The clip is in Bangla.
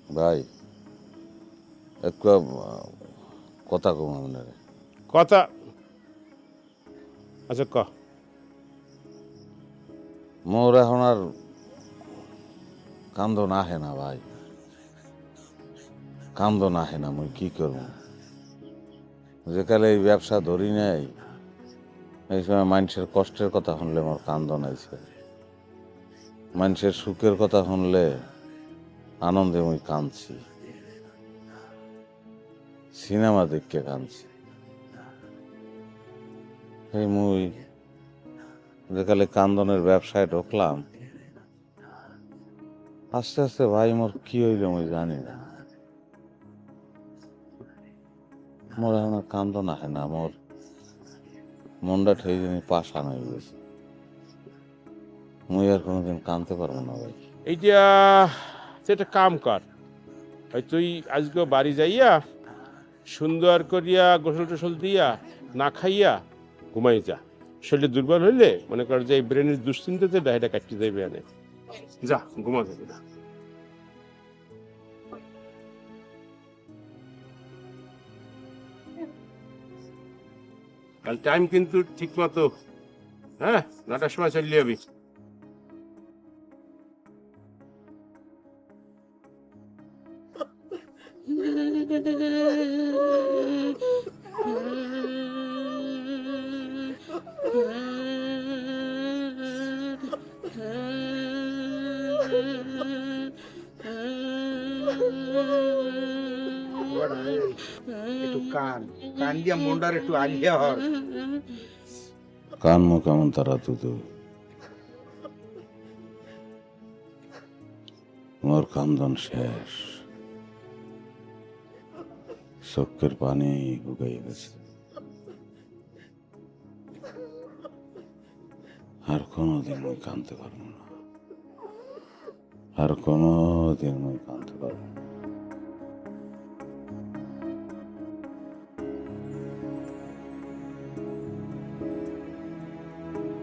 ভাই একটু কথা কম আপনার। কথা আচ্ছা ক। মোর এখন আর কান্দন আহে না ভাই, কান্দন আহে না। মুই কি করব? যেকালে এই ব্যবসা ধরি নাই, এই সময় মানুষের কষ্টের কথা শুনলে মোর কান্দন আইছে, মানুষের সুখের কথা শুনলে আনন্দে মুই কাঁদছি, সিনেমা দেখতে কাঁদছি। এই মুই যেকালে কান্দনের ব্যবসায় ঢুকলাম, আস্তে আস্তে ভাই মোর কি হইল মুই জানি না। মোর এখন আর কান্দন আহে না, মোর মনটা ঠেই জানি পাষাণ হয়ে গেছে। মুই আর কোনোদিন কাঁদতে পারবো না ভাই। এইটা তুই একটা কাম কর, ওই তুই আজকে বাড়ি যাইয়া সুন্দর করিয়া গোসল টোসল দিয়া না খাইয়া ঘুমাই যা। শরীরে দুর্বল হইলে মনে কর যে এই ব্রেনের দুশ্চিন্তাতে ডায়টা কাটতে যাইবে আনে। যা ঘুমা যাবে না। কাল টাইম কিন্তু ঠিক মতো, হ্যাঁ, 9টার সময় চলে যাবি। একটু কান কান দিয়া মন্ডার একটু আলিয়া হর। কান মুখ এমন তারা তো মোর কান্দন শেষ, চোখের পানি শুকাই গেছে। আর কোনোদিন মুই কাঁদতে পারবো না, আর কোনোদিন মুই কাঁদতে পারবো না।